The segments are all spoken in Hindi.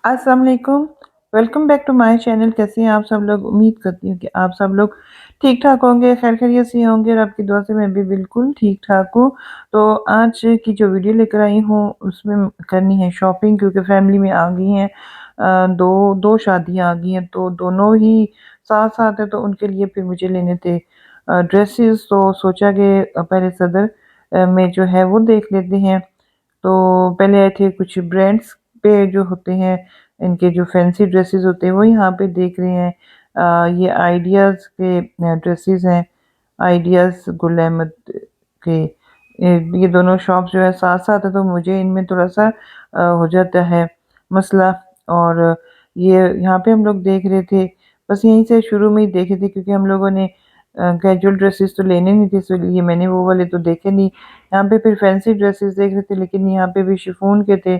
अस्सलाम वालेकुम। Welcome back to my channel. कैसे हैं आप सब लोग? उम्मीद करती हूँ कि आप सब लोग ठीक-ठाक होंगे, खैर खैरियत से होंगे और आपकी दुआ से मैं भी बिल्कुल ठीक-ठाक हूँ। तो आज की जो वीडियो लेकर आई हूँ उसमें करनी है शॉपिंग, क्योंकि फैमिली में आ गई हैं 2 शादियाँ आ गई हैं, तो दोनों ही साथ-साथ हैं, तो उनके लिए फिर मुझे लेने थे ड्रेसेस। तो सोचा कि पहले सदर में जो है वो देख लेते हैं। तो पहले आए थे कुछ ब्रांड्स पे जो होते हैं, इनके जो फैंसी ड्रेसेस होते हैं वो यहाँ पे देख रहे हैं। ये आइडियाज़ के ड्रेसेस हैं, आइडियाज़ गुल अहमद के। ये दोनों शॉप जो है साथ-साथ है, तो मुझे इनमें थोड़ा-सा हो जाता है मसला। और ये यहाँ पे हम लोग देख रहे थे, बस यहीं से शुरू में ही देखे थे, क्योंकि हम लोगों ने कैजुअल ड्रेसेस तो लेने नहीं थे, इसलिए मैंने वो वाले तो देखे नहीं। यहाँ पे फिर फैंसी ड्रेसेस देख रहे थे, लेकिन यहाँ पे भी शिफॉन के थे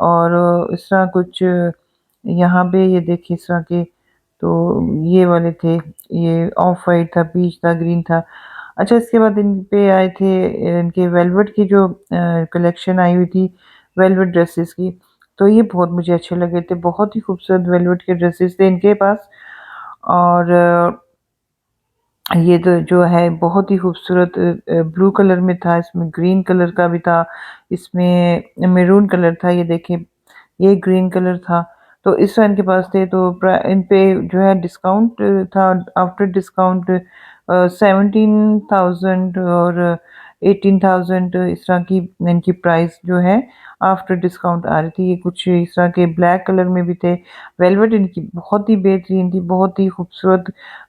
और इस तरह कुछ यहाँ पे ये देखिए इस तरह के, तो ये वाले थे। ये ऑफ वाइट था, पीच था, ग्रीन था। अच्छा, इसके बाद इन पे आए थे इनके वेलवेट की जो कलेक्शन आई हुई थी, वेलवेट ड्रेसेस की। तो ये बहुत मुझे अच्छे लगे थे, बहुत ही खूबसूरत वेलवेट के ड्रेसेस थे इनके पास। और ये तो जो है बहुत ही खूबसूरत ब्लू कलर में था, इसमें ग्रीन कलर का भी था, इसमें मैरून कलर था, ये देखिए ये ग्रीन कलर था। तो इस तरह इनके पास थे, तो इन पे जो है डिस्काउंट था। आफ्टर डिस्काउंट 17,000 और 18,000 इस तरह की इनकी प्राइस जो है आफ्टर डिस्काउंट आ रही थी। ये कुछ इस तरह के ब्लैक कलर में भी थे। वेलवेट इनकी बहुत ही बेहतरीन थी, बहुत ही खूबसूरत।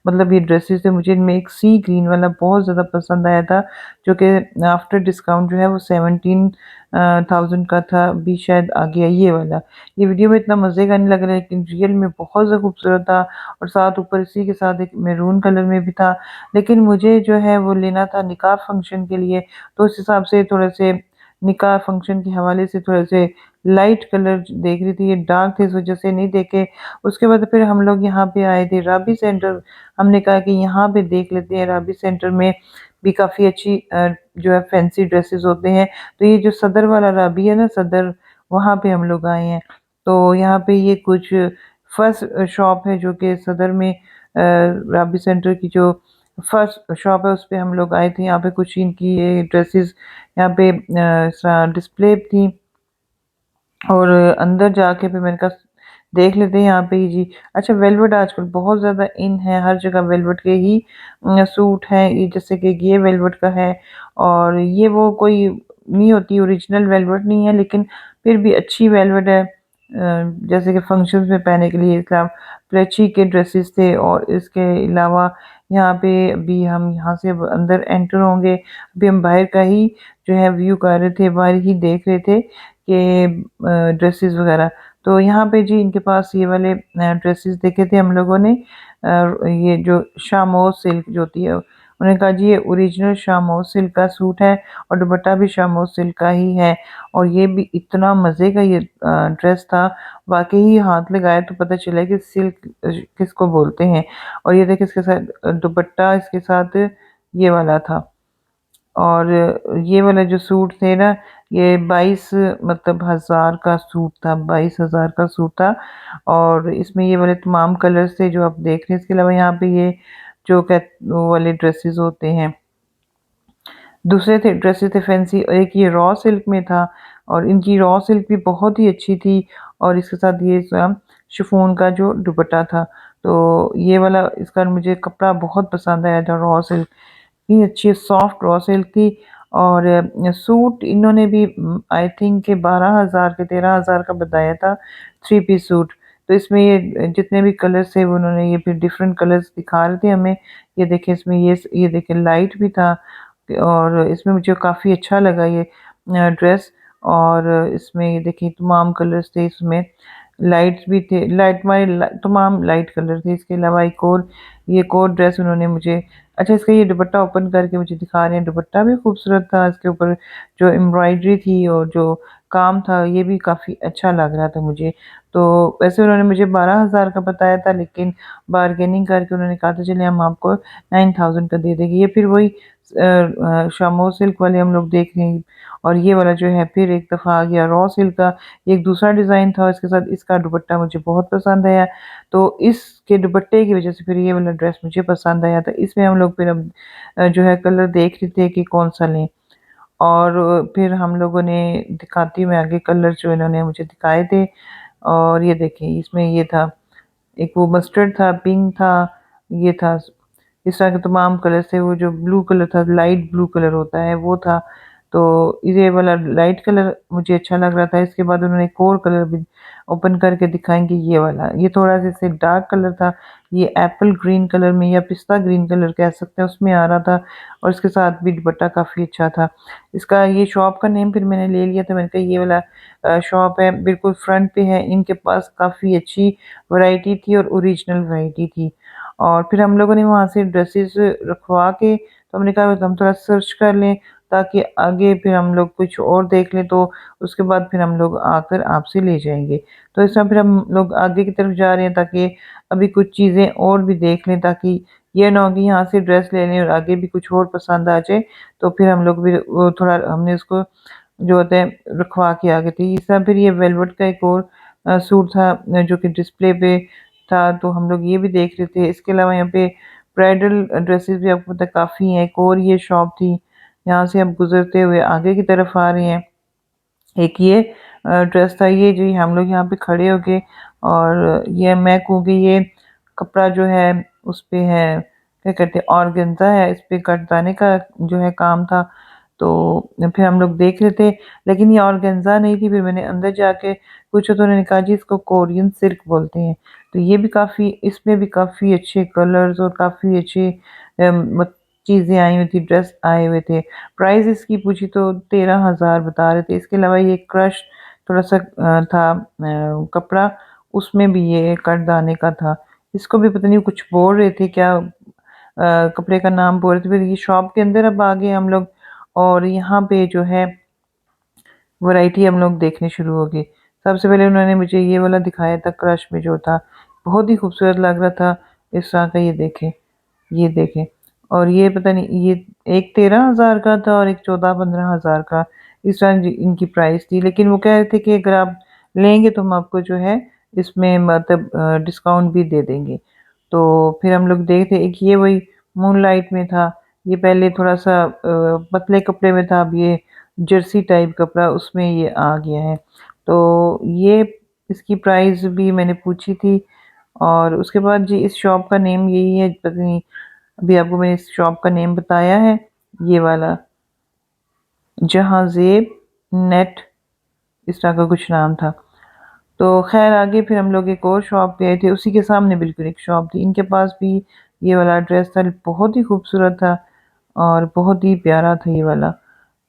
मतलब ये ड्रेसेस थे, मुझे इनमें एक सी ग्रीन वाला बहुत ज़्यादा पसंद आया था, जो कि आफ्टर डिस्काउंट जो है वो 17,000 का था, अभी शायद आ गया ये वाला। ये वीडियो में इतना मज़े का नहीं लग रहा है, लेकिन रियल में बहुत ज़्यादा खूबसूरत था। और साथ ऊपर इसी के साथ एक मैरून कलर में भी था, लेकिन मुझे जो है वो लेना था निकाह फंक्शन के लिए, तो उस हिसाब से थोड़े से निकाह फंक्शन के हवाले से थोड़े से लाइट कलर देख रही थी, ये डार्क थे, इस वजह से नहीं देखे। उसके बाद फिर हम लोग यहाँ पे आए थे राबी सेंटर। हमने कहा कि यहाँ पे देख लेते हैं, राबी सेंटर में भी काफ़ी अच्छी जो है फैंसी ड्रेसेस होते हैं। तो ये जो सदर वाला राबी है ना, सदर, वहाँ पे हम लोग आए हैं। तो यहाँ पे ये कुछ फर्स्ट शॉप है जो कि सदर में राबी सेंटर की जो फर्स्ट शॉप है उस पे हम लोग आए थे। यहाँ पे कुछ इनकी ये ड्रेसेस यहाँ पे डिस्प्ले थी, और अंदर जाके फिर मैंने कहा देख लेते हैं यहाँ पे ही जी। अच्छा, वेलवेट आजकल बहुत ज़्यादा इन है, हर जगह वेलवेट के ही सूट हैं। ये जैसे कि ये वेलवेट का है, और ये वो कोई नहीं होती, ओरिजिनल वेलवेट नहीं है, लेकिन फिर भी अच्छी वेलवेट है। जैसे कि फंक्शंस में पहनने के लिए इस्लाम प्लेची के ड्रेसेस थे। और इसके अलावा यहाँ पे अभी हम यहाँ से अब अंदर एंटर होंगे, अभी हम बाहर का ही जो है व्यू कर रहे थे, बाहर ही देख रहे थे कि ड्रेसेस वगैरह। तो यहाँ पे जी इनके पास ये वाले ड्रेसेस देखे थे हम लोगों ने। ये जो शामोर सिल्क जो होती है, उन्होंने कहा जी ये ओरिजिनल शामोर सिल्क का सूट है, और दुपट्टा भी शामोर सिल्क का ही है। और ये भी इतना मज़े का ये ड्रेस था, वाकई ही हाथ लगाया तो पता चला कि सिल्क किसको बोलते हैं। और ये देखिए इसके साथ दुपट्टा इसके साथ ये वाला था। और ये वाला जो सूट थे ना, ये 22 मतलब हज़ार का सूट था, 22,000 का सूट था। और इसमें ये वाले तमाम कलर्स थे जो आप देख रहे हैं। इसके अलावा यहाँ पे ये जो वो वाले ड्रेसेस होते हैं, दूसरे थे ड्रेसेस थे फैंसी, और एक ये रॉ सिल्क में था, और इनकी रॉ सिल्क भी बहुत ही अच्छी थी। और इसके साथ ये शिफॉन का जो दुपट्टा था। तो ये वाला इसका मुझे कपड़ा बहुत पसंद आया था, रॉ सिल्क, इतनी अच्छी सॉफ्ट रॉ सिल्क थी। और सूट इन्होंने भी आई थिंक के 12,000 के 13,000 का बताया था, 3 पीस सूट। तो इसमें ये जितने भी कलर्स थे वो उन्होंने ये फिर डिफरेंट कलर्स दिखा रहे थे हमें। ये देखिए इसमें ये देखिए लाइट भी था, और इसमें मुझे काफ़ी अच्छा लगा ये ड्रेस। और इसमें ये देखिए तमाम कलर्स थे, इसमें लाइट्स भी थे, तमाम लाइट कलर थे। इसके अलावा एक और ड्रेस उन्होंने मुझे, अच्छा इसका ये दुपट्टा ओपन करके मुझे दिखा रहे हैं, दुपट्टा भी खूबसूरत था। इसके ऊपर जो एम्ब्रॉयडरी थी और जो काम था ये भी काफ़ी अच्छा लग रहा था मुझे। तो वैसे उन्होंने मुझे 12,000 का बताया था लेकिन बार्गेनिंग करके उन्होंने कहा था चलिए हम आपको 9,000 का दे देंगे। ये फिर वही शामो सिल्क वाले हम लोग देख रहे हैं और ये वाला जो है फिर एक दफ़ा आ गया रॉ सिल्क का। एक दूसरा डिज़ाइन था इसके साथ इसका दुपट्टा मुझे बहुत पसंद आया। तो इसके दुपट्टे की वज़ह से फिर ये वाला ड्रेस मुझे पसंद आया। तो इसमें हम लोग फिर अब जो है कलर देख रहे थे कि कौन-सा लें। और फिर हम लोगों ने दिखाती हूँ मैं आगे कलर जो इन्होंने मुझे दिखाए थे और ये देखिए इसमें ये था, एक वो मस्टर्ड था, पिंक था, ये था, इस तरह के तमाम कलर थे। वो जो ब्लू कलर था, लाइट ब्लू कलर होता है वो था। तो ये वाला लाइट कलर मुझे अच्छा लग रहा था। इसके बाद उन्होंने एक और कलर भी ओपन करके दिखाएँगे ये वाला। ये थोड़ा-सा इससे डार्क कलर था, ये एप्पल ग्रीन कलर में या पिस्ता ग्रीन कलर कह सकते हैं उसमें आ रहा था और इसके साथ भी दुपट्टा काफ़ी अच्छा था। इसका ये शॉप का नेम फिर मैंने ले लिया था, मैंने कहा ये वाला शॉप है बिल्कुल फ्रंट पे है, इनके पास काफ़ी अच्छी वैरायटी थी और ओरिजिनल वैरायटी थी। और फिर हम लोगों ने वहाँ से ड्रेसेस रखवा के तो हमने कहा हम थोड़ा सर्च कर लें ताकि आगे फिर हम लोग कुछ और देख लें तो उसके बाद फिर हम लोग आकर आपसे ले जाएँगे। तो इस तरह फिर हम लोग आगे की तरफ जा रहे हैं ताकि अभी कुछ चीज़ें और भी देख लें ताकि ये ना हो कि यहाँ से ड्रेस ले लें और आगे भी कुछ और पसंद आ जाए, तो फिर हम लोग भी वो थोड़ा हमने उसको जो होता है रखवा के आ गए थे। इस तरह फिर ये वेलवेट का एक और सूट था जो कि डिस्प्ले पे था तो हम लोग ये भी देख रहे थे। इसके अलावा यहाँ पे ब्राइडल ड्रेसेस भी आपको पता है काफ़ी हैं। एक और ये शॉप थी, यहाँ से हम गुज़रते हुए आगे की तरफ आ रहे हैं। एक ये ड्रेस था ये जो हम लोग यहाँ पे खड़े हो गए और ये मैं कहूँ कि ये कपड़ा जो है उस पे है क्या कहते हैं ऑर्गेन्ज़ा है, इस पे कटदाने का जो है काम था। तो फिर हम लोग देख रहे थे लेकिन ये ऑर्गेन्ज़ा नहीं थी, फिर मैंने अंदर जाके पूछा तो उन्होंने कहा जी इसको कोरियन सिल्क बोलते हैं। तो ये भी काफ़ी इसमें भी काफ़ी अच्छे कलर्स और काफ़ी अच्छे मत चीज़ें आई हुई थी, ड्रेस आए हुए थे। प्राइस इसकी पूछी तो 13,000 बता रहे थे। इसके अलावा ये क्रश थोड़ा-सा था कपड़ा, उसमें भी ये कटदाने का था। इसको भी पता नहीं कुछ बोल रहे थे क्या कपड़े का नाम बोल रहे थे। फिर ये शॉप के अंदर अब आ गए हम लोग और यहाँ पे जो है वैरायटी हम लोग देखने शुरू हो गए। सबसे पहले उन्होंने मुझे ये वाला दिखाया था क्रश में जो था, बहुत ही खूबसूरत लग रहा था। इस तरह का ये देखें और ये पता नहीं ये एक 13,000 का था और एक 14-15,000 का, इस तरह इनकी प्राइस थी। लेकिन वो कह रहे थे कि अगर आप लेंगे तो हम आपको जो है इसमें मतलब डिस्काउंट भी दे देंगे। तो फिर हम लोग देखते एक ये वही मूनलाइट में था, ये पहले थोड़ा-सा पतले कपड़े में था, अब ये जर्सी टाइप कपड़ा उसमें ये आ गया है। तो ये इसकी प्राइस भी मैंने पूछी थी और उसके बाद जी इस शॉप का नेम यही है, पता नहीं अभी आपको मैंने इस शॉप का नेम बताया है, ये वाला जहाँज़ेब नेट इस तरह का कुछ नाम था। तो ख़ैर आगे फिर हम लोग एक और शॉप गए थे, उसी के सामने बिल्कुल एक शॉप थी, इनके पास भी ये वाला ड्रेस था, बहुत ही खूबसूरत था और बहुत ही प्यारा था ये वाला।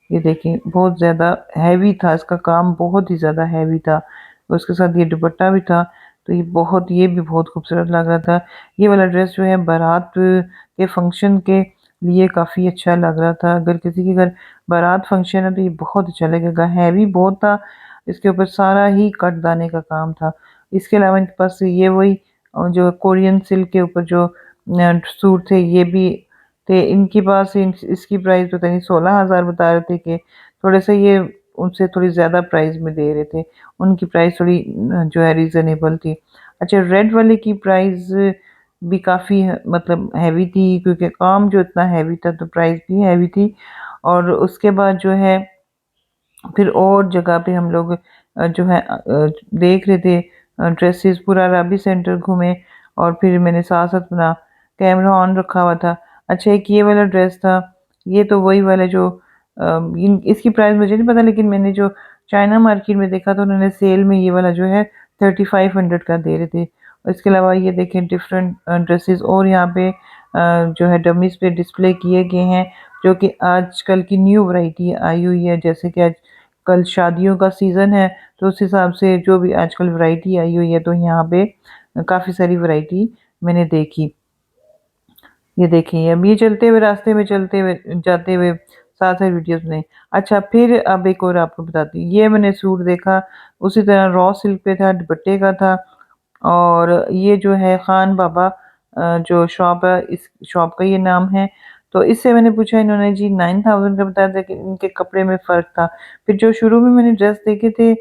ये देखिए बहुत ज़्यादा हैवी था, इसका काम बहुत ही ज़्यादा हैवी था। उसके साथ ये दुपट्टा भी था, तो ये भी बहुत खूबसूरत लग रहा था। ये वाला ड्रेस जो है बारात के फंक्शन के लिए काफ़ी अच्छा लग रहा था। अगर किसी के घर बारात फंक्शन है तो ये बहुत अच्छा लगेगा। हैवी बहुत था, इसके ऊपर सारा ही कटदाने का काम था। इसके अलावा इनके पास ये वही जो कोरियन सिल्क के ऊपर जो सूट थे ये भी थे। इनके पास इसकी प्राइस पता नहीं 16,000 बता रहे थे कि थोड़ा-सा ये उनसे थोड़ी ज़्यादा प्राइस में दे रहे थे। उनकी प्राइस थोड़ी जो है रीज़नेबल थी। अच्छा रेड वाले की प्राइस भी काफ़ी मतलब हैवी थी क्योंकि काम जो इतना हैवी था तो प्राइस भी हैवी थी। और उसके बाद जो है फिर और जगह पे हम लोग जो है देख रहे थे ड्रेसेस पूरा राबी सेंटर घूमे और फिर मैंने साथ-साथ अपना कैमरा ऑन रखा हुआ था। अच्छा एक ये वाला ड्रेस था, ये तो वही वाला जो इन इसकी प्राइस मुझे नहीं पता लेकिन मैंने जो चाइना मार्केट में देखा था उन्होंने सेल में ये वाला जो है 3500 का दे रहे थे। और इसके अलावा ये देखें डिफरेंट ड्रेसेस और यहाँ पे जो है डमीज़ पे डिस्प्ले किए गए हैं जो कि आजकल की न्यू वैरायटी आई हुई है जैसे कि आज कल शादियों का सीज़न है तो उस हिसाब से जो भी आजकल वैरायटी आई हुई है तो यहाँ पे काफ़ी सारी वैरायटी मैंने देखी। ये देखिए अब ये चलते हुए रास्ते में चलते हुए जाते हुए साथ-साथ वीडियोज़ बनाई। अच्छा फिर अब एक और आपको बताती हूँ, ये मैंने सूट देखा, उसी तरह रॉ सिल्क पे था, दुपट्टे का था और ये जो है खान बाबा जो शॉप है इस शॉप का ये नाम है। तो इससे मैंने पूछा इन्होंने जी 9000 का बताया था कि इनके कपड़े में फ़र्क था। फिर जो शुरू में मैंने ड्रेस देखे थे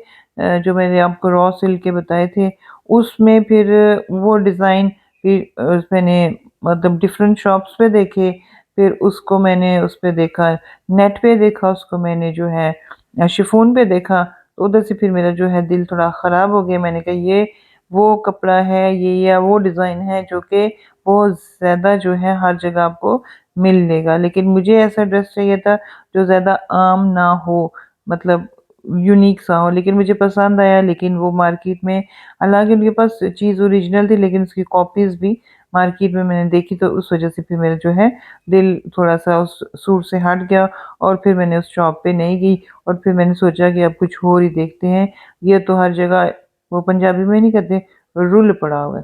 जो मैंने आपको रॉ सिल्क के बताए थे, उसमें फिर वो डिज़ाइन फिर मैंने मतलब डिफरेंट शॉप्स पे देखे, फिर उसको मैंने उस पे देखा, नेट पे देखा उसको मैंने जो है शिफॉन पे देखा, तो उधर से फिर मेरा जो है दिल थोड़ा ख़राब हो गया। मैंने कहा ये वो कपड़ा है, ये या वो डिज़ाइन है जो कि बहुत ज़्यादा जो है हर जगह आपको मिल लेगा। लेकिन मुझे ऐसा ड्रेस चाहिए था जो ज़्यादा आम ना हो, मतलब यूनिक सा हो। लेकिन मुझे पसंद आया, लेकिन वो मार्केट में हालाँकि उनके पास चीज़ ओरिजिनल थी लेकिन उसकी कॉपीज़ भी मार्केट में मैंने देखी, तो उस वज़ह से फिर मेरा जो है दिल थोड़ा-सा उस सूट से हट गया और फिर मैंने उस शॉप पे नहीं गई और फिर मैंने सोचा कि अब कुछ और ही देखते हैं। ये तो हर जगह वो पंजाबी में नहीं कहते रुल पड़ा हुआ है।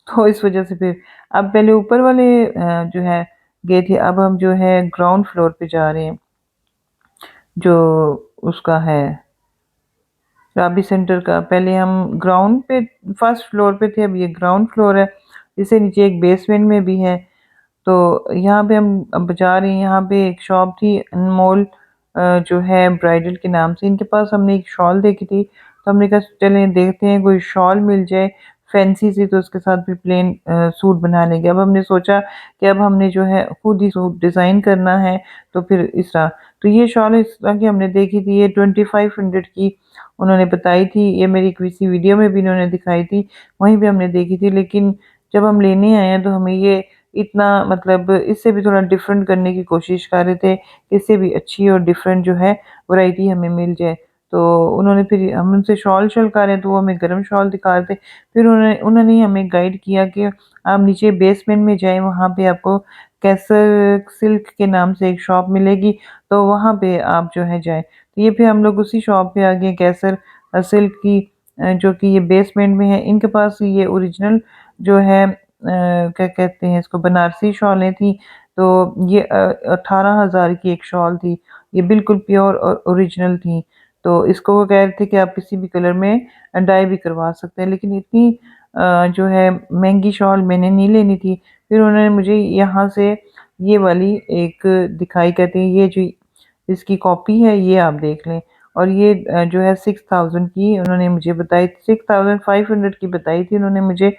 तो इस वज़ह से फिर अब पहले ऊपर वाले जो है गए थे, अब हम जो है ग्राउंड फ्लोर पे जा रहे हैं, जो उसका है राबी सेंटर का। पहले हम ग्राउंड पे फर्स्ट फ्लोर पे थे, अब ये ग्राउंड फ्लोर है। इससे नीचे एक बेसमेंट में भी है। तो यहाँ पे हम अब जा रहे हैं, यहाँ पे एक शॉप थी अनमोल जो है ब्राइडल के नाम से, इनके पास हमने एक शॉल देखी थी, तो हमने कहा चलें देखते हैं कोई शॉल मिल जाए फैंसी सी, तो उसके साथ भी प्लेन सूट बना लेंगे। अब हमने सोचा कि अब हमने जो है खुद ही सूट डिज़ाइन करना है, तो फिर इस तरह तो ये शॉल इस तरह की हमने देखी थी, ये 2500 की उन्होंने बताई थी, ये मेरी किसी वीडियो में भी इन्होंने दिखाई थी, वहीं पे हमने देखी थी। लेकिन जब हम लेने आए हैं तो हमें ये इतना मतलब इससे भी थोड़ा डिफरेंट करने की कोशिश कर रहे थे, इससे भी अच्छी और डिफरेंट जो है वैरायटी हमें मिल जाए। तो उन्होंने फिर हम उनसे शॉल छलका रहे हैं, तो वो हमें गरम शॉल दिखा रहे थे। फिर उन्होंने उन्होंने ही हमें गाइड किया कि आप नीचे बेसमेंट में जाएँ, वहाँ पे आपको कैसर सिल्क के नाम से एक शॉप मिलेगी, तो वहाँ पे आप जो है जाएँ। तो ये फिर हम लोग उसी शॉप पे आ गए कैसर सिल्क की जो कि ये बेसमेंट में है। इनके पास ये ओरिजिनल जो है क्या कहते हैं इसको बनारसी शॉलें थी, तो ये 18,000 की एक शॉल थी। ये बिल्कुल प्योर और ओरिजिनल थी। तो इसको वो कह रहे थे कि आप किसी भी कलर में डाई भी करवा सकते हैं, लेकिन इतनी जो है महँगी शॉल मैंने नहीं लेनी थी। फिर उन्होंने मुझे यहाँ से ये वाली एक दिखाई, कहते हैं ये जो इसकी कॉपी है ये आप देख लें, और ये जो है 6000 की उन्होंने मुझे बताई, 6500 की बताई थी उन्होंने मुझे,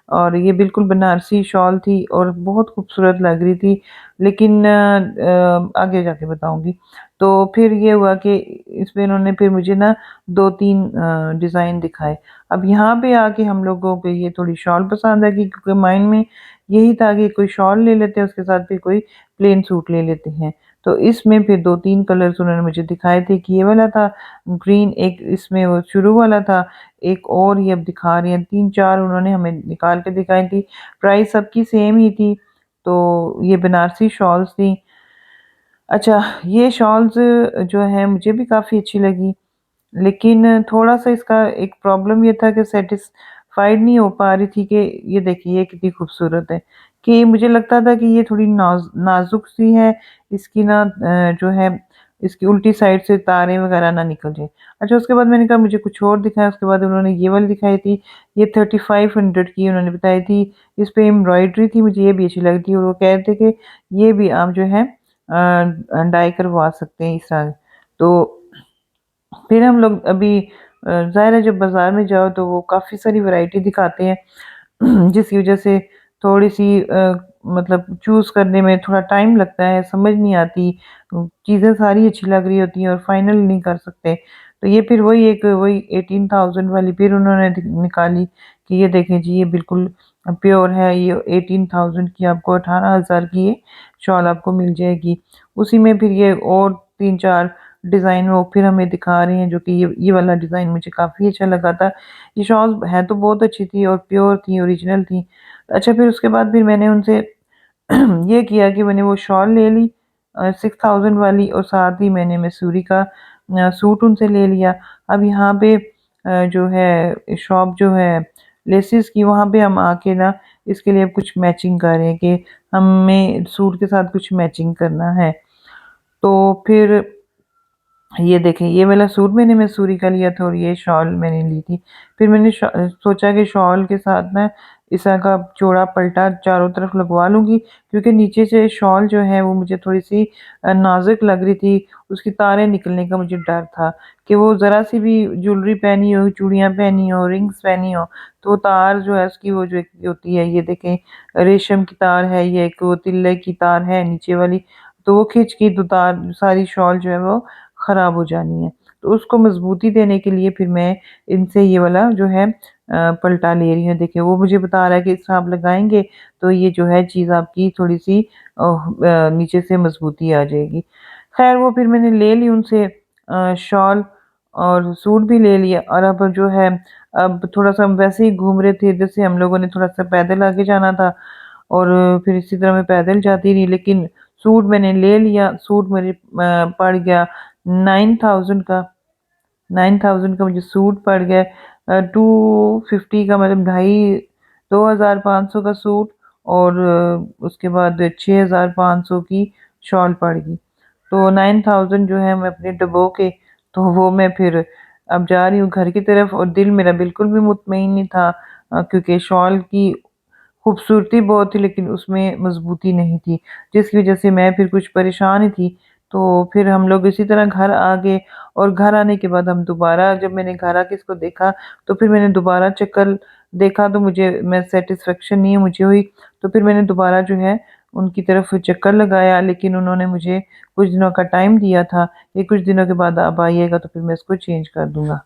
और ये बिल्कुल बनारसी शॉल थी और बहुत खूबसूरत लग रही थी। लेकिन आगे जाके बताऊँगी। तो फिर ये हुआ कि इसमें इन्होंने फिर मुझे ना 2-3 डिज़ाइन दिखाए। अब यहाँ पे आके हम लोगों को ये थोड़ी शॉल पसंद आ गई, क्योंकि माइंड में यही था कि कोई शॉल ले लेते हैं, उसके साथ फिर कोई प्लेन सूट ले लेते हैं। तो इसमें फिर 2-3 कलर्स उन्होंने मुझे दिखाए थे, कि ये वाला था ग्रीन, एक इसमें वो शुरू वाला था, एक और ये अब दिखा रही हैं, 3-4 उन्होंने हमें निकाल के दिखाई थी। प्राइस सबकी सेम ही थी, तो ये बनारसी शॉल्स थी। अच्छा, ये शॉल्स जो है मुझे भी काफ़ी अच्छी लगी, लेकिन थोड़ा-सा इसका एक प्रॉब्लम ये था कि सैटिस्फाइड नहीं हो पा रही थी कि ये देखिए ये कितनी खूबसूरत है, कि मुझे लगता था कि ये थोड़ी नाज़ुक-सी है, इसकी ना जो है इसकी उल्टी साइड से तारें वगैरह ना निकल जाएँ। अच्छा, उसके बाद मैंने कहा मुझे कुछ और दिखाएँ, उसके बाद उन्होंने ये वाली दिखाई थी, ये 3500 की उन्होंने बताई थी, इस पे एम्ब्रॉयडरी थी, मुझे ये भी अच्छी लगी थी और वो कह रहे थे कि ये भी आप जो है डाई करवा सकते हैं इस तरह। तो फिर हम लोग अभी ज़ाहिर है जब बाज़ार में जाओ तो वो काफ़ी सारी वैरायटी दिखाते हैं, जिसकी वज़ह से थोड़ी-सी मतलब चूज़ करने में थोड़ा टाइम लगता है, समझ नहीं आती। चीज़ें सारी अच्छी लग रही होती हैं और फाइनल नहीं कर सकते। तो ये फिर वही 18,000 वाली फिर उन्होंने निकाली, कि ये देखें जी ये बिल्कुल प्योर है, ये 18,000 की आपको 18,000 की ये शॉल आपको मिल जाएगी। उसी में फिर ये और 3-4 डिज़ाइन वो फिर हमें दिखा रहे हैं, जो कि ये वाला डिज़ाइन मुझे काफ़ी अच्छा लगा था। ये शॉल है तो बहुत अच्छी थी और प्योर थी, ओरिजिनल थी। अच्छा, फिर उसके बाद फिर मैंने उनसे ये किया कि मैंने वो शॉल ले ली 6000 वाली, और साथ ही मैंने मसूरी का सूट उनसे ले लिया। अब यहाँ पे जो है शॉप जो है लेसिस की, वहाँ पे हम आके ना इसके लिए कुछ मैचिंग कर रहे हैं कि हमें सूट के साथ कुछ मैचिंग करना है। तो फिर ये देखें, ये वाला सूट मैंने मैसूरी का लिया था और ये शॉल मैंने ली थी। फिर मैंने सोचा कि शॉल के साथ ना इस तरह का चौड़ा पल्टा चारों तरफ लगवा लूँगी, क्योंकि नीचे से शॉल जो है वो मुझे थोड़ी-सी नाज़ुक लग रही थी। उसकी तारें निकलने का मुझे डर था कि वो ज़रा-सी भी ज्वेलरी पहनी हो, चूड़ियाँ पहनी हो, रिंग्स पहनी हो, तो वो तार जो है उसकी वो जो एक होती है, ये देखें रेशम की तार है, ये एक वो तिल्ले की तार है नीचे वाली, तो वो खिंच के तो तार सारी शॉल जो है वो ख़राब हो जानी है। तो उसको मज़बूती देने के लिए फिर मैं इनसे ये वाला जो है पलटा ले रही हूँ। देखिए वो मुझे बता रहा है कि इसको आप लगाएँगे तो ये जो है चीज़ आपकी थोड़ी-सी नीचे से मज़बूती आ जाएगी। ख़ैर वो फिर मैंने ले ली उनसे शॉल और सूट भी ले लिया और अब जो है अब थोड़ा-सा हम वैसे ही घूम रहे थे, जैसे हम लोगों ने थोड़ा-सा पैदल आगे जाना था और फिर इसी तरह मैं पैदल जाती रही, लेकिन सूट मैंने ले लिया। सूट मेरे पड़ गया 9000 का। 9000 का मुझे सूट पड़ गया। 250 का मतलब ढाई 2500 का सूट और उसके बाद 6500 की शॉल पड़ गई। तो 9000 जो है मैं अपने डुबो के, तो वो मैं फिर अब जा रही हूँ घर की तरफ और दिल मेरा बिल्कुल भी मुतमईन नहीं था, क्योंकि शॉल की खूबसूरती बहुत थी लेकिन उसमें मज़बूती नहीं थी, जिसकी वज़ह से मैं फिर कुछ परेशान ही थी। तो फिर हम लोग इसी तरह घर आ गए और घर आने के बाद हम दोबारा जब मैंने घर आके इसको देखा, तो फिर मैंने दोबारा चक्कर देखा तो मुझे मैं सैटिस्फैक्शन नहीं मुझे हुई, तो फिर मैंने दोबारा जो है उनकी तरफ चक्कर लगाया, लेकिन उन्होंने मुझे कुछ दिनों का टाइम दिया था कि कुछ दिनों के बाद आप आइएगा तो फिर मैं इसको चेंज कर दूँगा।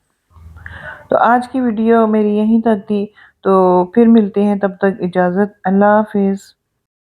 तो आज की वीडियो मेरी यहीं तक थी, तो फिर मिलते हैं, तब तक इजाज़त, अल्लाह हाफ़िज़।